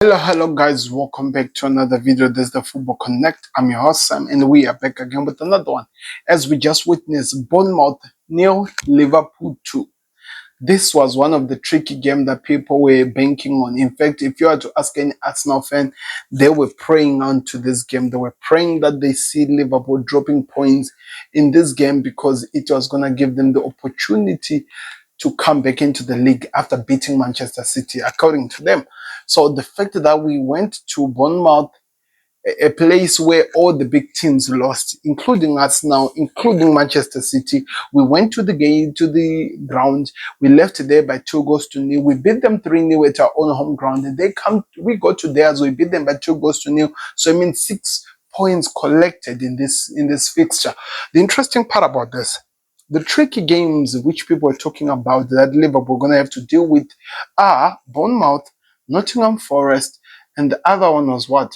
Hello guys, welcome back to another video. This is the Football Connect. I'm your host Sam, and we are back again with another one. As we just witnessed, Bournemouth 0, Liverpool 2. This was one of the tricky games that people were banking on. In fact, if you are to ask any Arsenal fan, they were praying onto this game. They were praying that they see Liverpool dropping points in this game because it was going to give them the opportunity to come back into the league after beating Manchester City, according to them. So the fact that we went to Bournemouth, a place where all the big teams lost, including us now, including Manchester City, we went to the ground. We left there by 2-0. We beat them 3-0 at our own home ground. And we got to theirs. We beat them by 2-0. So I mean 6 points collected in this fixture. The interesting part about this, the tricky games which people are talking about that Liverpool are going to have to deal with are Bournemouth, Nottingham Forest, and the other one was what?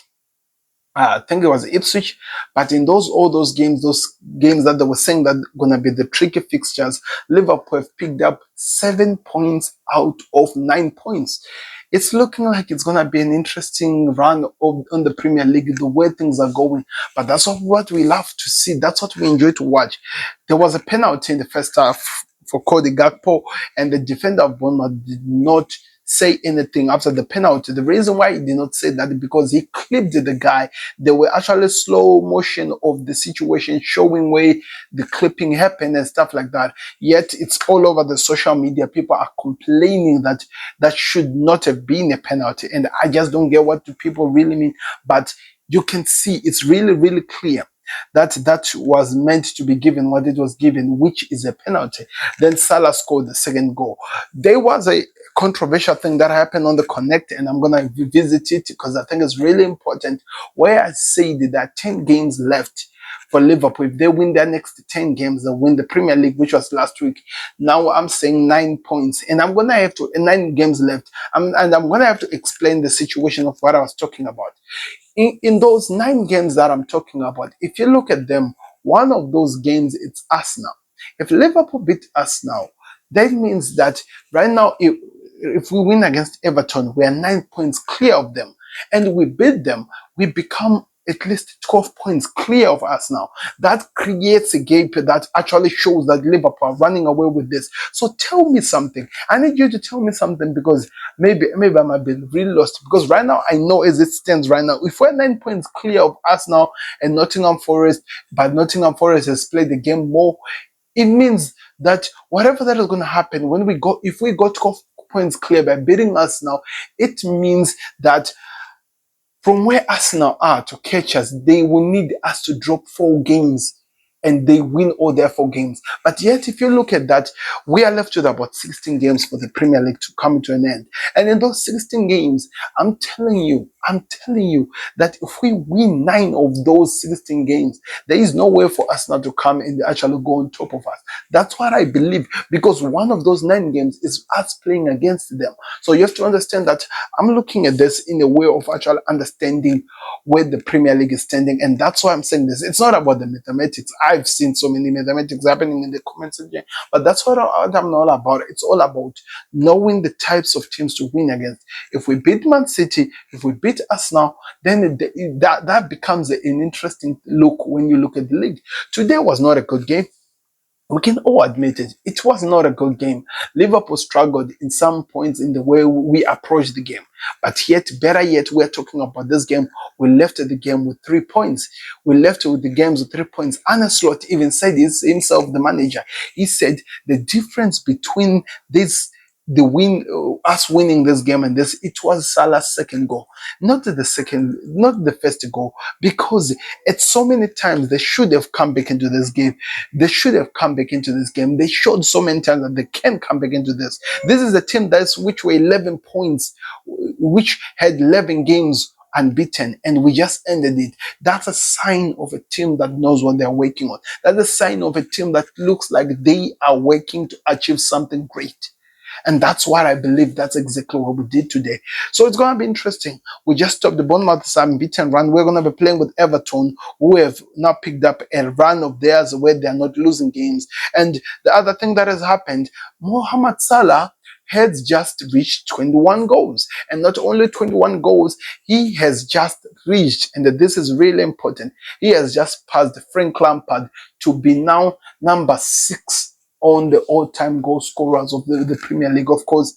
I think it was Ipswich. But in all those games that they were saying that going to be the tricky fixtures, Liverpool have picked up 7 points out of 9 points. It's looking like it's going to be an interesting run on the Premier League, the way things are going. But that's what we love to see. That's what we enjoy to watch. There was a penalty in the first half for Cody Gakpo, and the defender of Bournemouth did not say anything after the penalty. The reason why he did not say that is because he clipped the guy. There were actually slow motion of the situation showing where the clipping happened and stuff like that. Yet it's all over the social media. People are complaining that that should not have been a penalty. And I just don't get what do people really mean. But you can see it's really, really clear that was meant to be given what it was given, which is a penalty. Then Salah scored the second goal. There was a controversial thing that happened on the Connect, and I'm going to revisit it because I think it's really important, where I said that there are 10 games left for Liverpool. If they win their next 10 games, they'll win the Premier League, which was last week. Now I'm saying 9 points, and I'm going to have to 9 games left, and I'm going to have to explain the situation of what I was talking about. In those 9 games that I'm talking about, if you look at them, one of those games, it's Arsenal. If Liverpool beat Arsenal, that means that right now, if we win against Everton, we are 9 points clear of them. And we beat them, we become at least 12 points clear of us now. That creates a gap that actually shows that Liverpool are running away with this. So tell me something. I need you to tell me something, because maybe I might be really lost. Because right now, I know as it stands right now, if we're 9 points clear of us now and Nottingham Forest, but Nottingham Forest has played the game more, it means that whatever that is going to happen if we got 12 points clear by beating us now, it means that from where Arsenal are to catch us, they will need us to drop 4 games and they win all their 4 games. But yet, if you look at that, we are left with about 16 games for the Premier League to come to an end. And in those 16 games, I'm telling you that if we win 9 of those 16 games, there is no way for us not to come and actually go on top of us. That's what I believe, because one of those 9 games is us playing against them. So you have to understand that I'm looking at this in a way of actually understanding where the Premier League is standing. And that's why I'm saying this. It's not about the mathematics. I've seen so many mathematics happening in the comments section, but that's what I'm all about. It's all about knowing the types of teams to win against. If we beat Man City, if we beat Arsenal, then that becomes an interesting look when you look at the league. Today was not a good game. We can all admit it. It was not a good game. Liverpool struggled in some points in the way we approached the game. But yet, better yet, we're talking about this game. We left the game with 3 points. We left with the games with 3 points. Arne Slot even said this himself, the manager. He said the difference between us winning this game and this, it was Salah's second goal, not the first goal, because at so many times they should have come back into this game. They showed so many times that they can come back into this. This is a team which were 11 points, which had 11 games unbeaten, and we just ended it. That's a sign of a team that knows what they're working on. That's a sign of a team that looks like they are working to achieve something great. And that's what I believe. That's exactly what we did today. So it's going to be interesting. We just stopped the Bournemouth's unbeaten run. We're going to be playing with Everton, who have now picked up a run of theirs where they're not losing games. And the other thing that has happened, Mohamed Salah has just reached 21 goals. And not only 21 goals, he has just reached, and this is really important, he has just passed Frank Lampard to be now number 6 on the all-time goal scorers of the Premier League. Of course,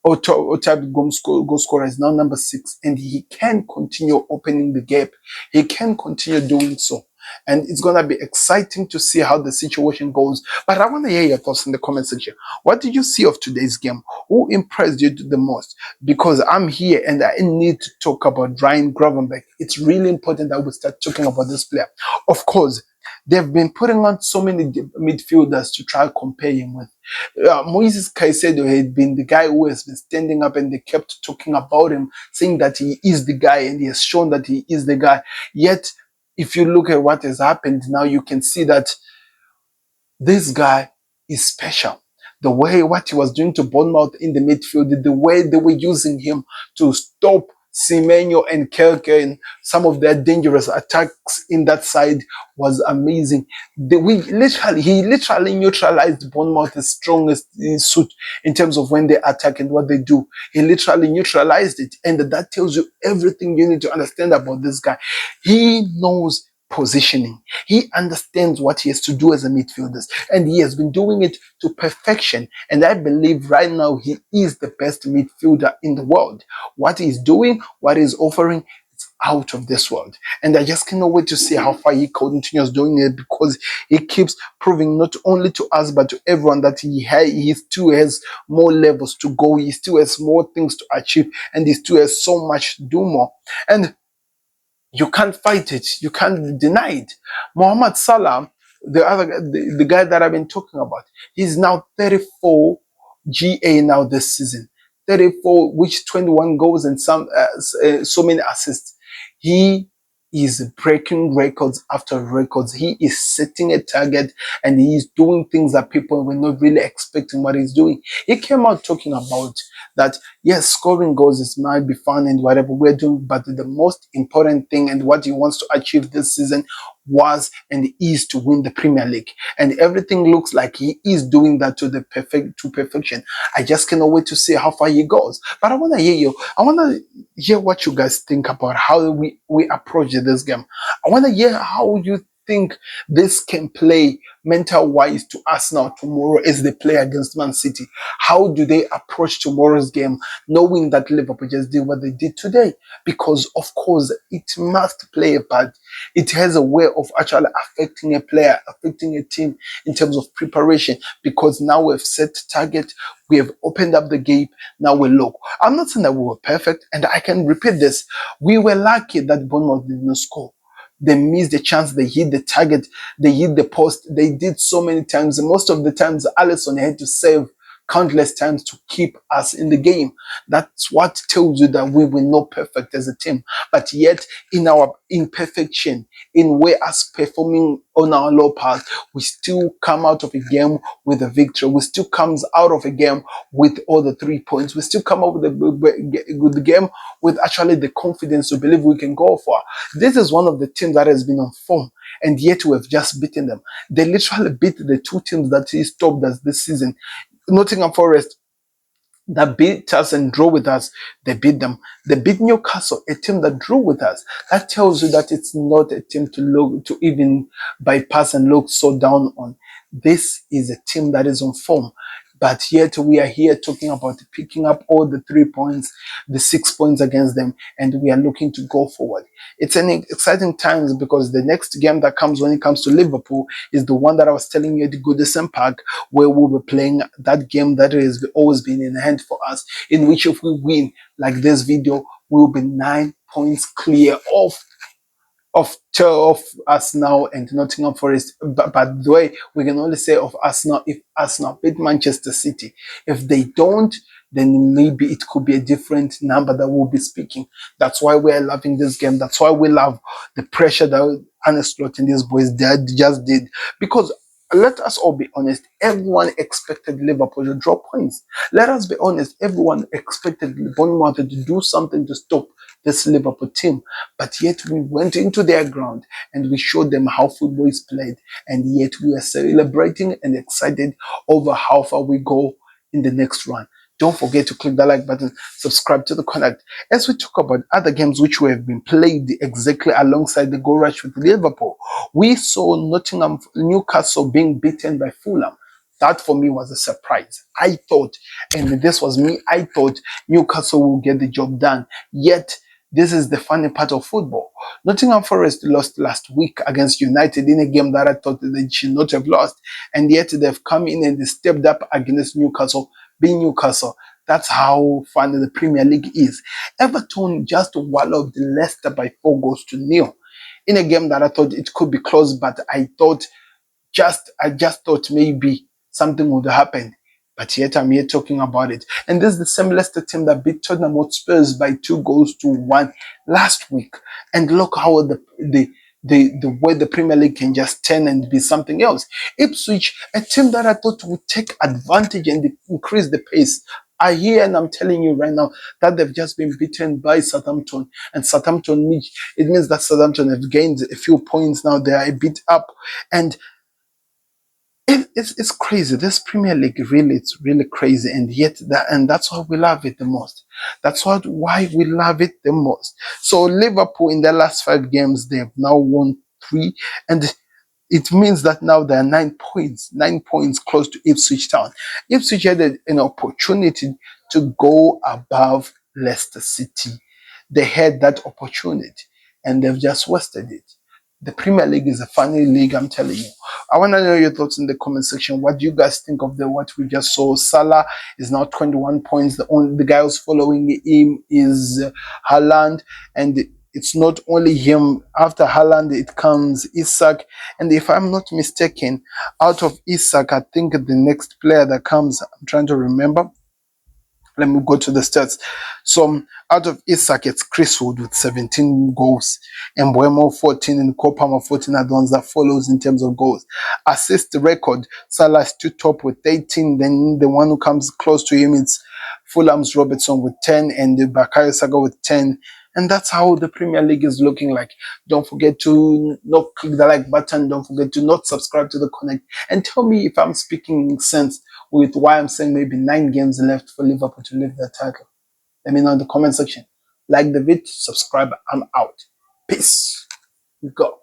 all-time goal scorer is now number 6, and he can continue opening the gap. He can continue doing so. And it's going to be exciting to see how the situation goes. But I want to hear your thoughts in the comment section. What did you see of today's game? Who impressed you the most? Because I'm here and I need to talk about Ryan Gravenberch. It's really important that we start talking about this player. Of course, they've been putting on so many midfielders to try to compare him with. Moises Caicedo had been the guy who has been standing up, and they kept talking about him, saying that he is the guy, and he has shown that he is the guy. Yet, if you look at what has happened now, you can see that this guy is special. The way what he was doing to Bournemouth in the midfield, the way they were using him to stop Semenyo and Kelke and some of their dangerous attacks in that side was amazing. He literally neutralized Bournemouth's strongest suit in terms of when they attack and what they do. He literally neutralized it, and that tells you everything you need to understand about this guy. He knows positioning. He understands what he has to do as a midfielder, and he has been doing it to perfection. And I believe right now he is the best midfielder in the world. What he's doing, what he's offering, it's out of this world. And I just cannot wait to see how far he continues doing it, because he keeps proving not only to us but to everyone that he still has more levels to go. He still has more things to achieve, and he still has so much to do more. And you can't fight it. You can't deny it. Mohamed Salah, the guy that I've been talking about, he's now 34 GA now this season. 34, which 21 goals and so many assists. He is breaking records after records. He is setting a target, and he is doing things that people were not really expecting what he's doing. He came out talking about that, yes, scoring goals is might be fun and whatever we're doing, but the most important thing and what he wants to achieve this season was and is to win the Premier League. And everything looks like he is doing that to perfection. I just cannot wait to see how far he goes. But I want to hear you. I want to hear what you guys think about how we approach this game. I want to hear how you think this can play mental wise to Arsenal tomorrow as they play against Man City. How do they approach tomorrow's game, knowing that Liverpool just did what they did today? Because of course it must play a part. It has a way of actually affecting a player, affecting a team in terms of preparation, because now we've set target, we have opened up the gate. Now we look. I'm not saying that we were perfect, and I can repeat this. We were lucky that Bournemouth did not score. They missed the chance, they hit the target, they hit the post, they did so many times. Most of the times, Alisson had to save countless times to keep us in the game. That's what tells you that we were not perfect as a team. But yet, in our imperfection, in way us performing on our low path, we still come out of a game with a victory. We still comes out of a game with all the 3 points. We still come out with the game with actually the confidence to believe we can go for. This is one of the teams that has been on form, and yet we have just beaten them. They literally beat the 2 teams that he stopped us this season. Nottingham Forest, that beat us and drew with us, they beat them. They beat Newcastle, a team that drew with us. That tells you that it's not a team to even bypass and look so down on. This is a team that is on form. But yet we are here talking about picking up all the 3 points, the 6 points against them, and we are looking to go forward. It's an exciting times, because the next game that comes when it comes to Liverpool is the one that I was telling you at the Goodison Park, where we'll be playing that game that has always been in hand for us, in which if we win, like this video, we'll be 9 points clear of us now and Nottingham Forest. But the way we can only say of us now if Arsenal beat Manchester City. If they don't, then maybe it could be a different number that we'll be speaking. That's why we're loving this game. That's why we love the pressure that Arne Slot and these boys just did. Because let us all be honest, everyone expected Liverpool to drop points. Let us be honest, everyone expected Bournemouth to do something to stop this Liverpool team. But yet we went into their ground and we showed them how football is played. And yet we are celebrating and excited over how far we go in the next run. Don't forget to click the like button, subscribe to the Connect. As we talk about other games which have been played exactly alongside the goal rush with Liverpool, we saw Newcastle being beaten by Fulham. That for me was a surprise. I thought, and this was me, I thought Newcastle will get the job done. Yet, this is the funny part of football. Nottingham Forest lost last week against United in a game that I thought they should not have lost. And yet they've come in and they stepped up against Newcastle, being Newcastle. That's how fun the Premier League is. Everton just walloped Leicester by 4 goals to 0 in a game that I thought it could be close, but I just thought maybe something would happen. But yet I'm here talking about it. And this is the same Leicester team that beat Tottenham Hotspurs by 2 goals to 1 last week. And look how the way the Premier League can just turn and be something else. Ipswich, a team that I thought would take advantage and increase the pace, I hear and I'm telling you right now that they've just been beaten by Southampton. And Southampton, it means that Southampton have gained a few points now. They are a bit up. And it's crazy. This Premier League it's really crazy, and yet that's why we love it the most. That's why we love it the most. So Liverpool in their last 5 games, they have now won 3, and it means that now there are 9 points close to Ipswich Town. Ipswich had an opportunity to go above Leicester City. They had that opportunity, and they've just wasted it. The Premier League is a funny league, I'm telling you. I want to know your thoughts in the comment section. What do you guys think of what we just saw? Salah is now 21 points. The guy who's following him is Haaland, and it's not only him. After Haaland, it comes Isak, and if I'm not mistaken, out of Isak, I think the next player that comes, I'm trying to remember. Let me go to the stats. So out of Isak, it's Chris Wood with 17 goals, and Mbeumo 14, and Kopama 14 are the ones that follows in terms of goals. Assist record, Salah is to top with 18. Then the one who comes close to him is Fulham's Robertson with 10, and the Bakayo Saka with 10. And that's how the Premier League is looking like. Don't forget to not click the like button. Don't forget to not subscribe to the Connect. And tell me if I'm speaking sense with why I'm saying maybe 9 games left for Liverpool to lift the title. Let me know in the comment section. Like the video, subscribe. I'm out. Peace. We go.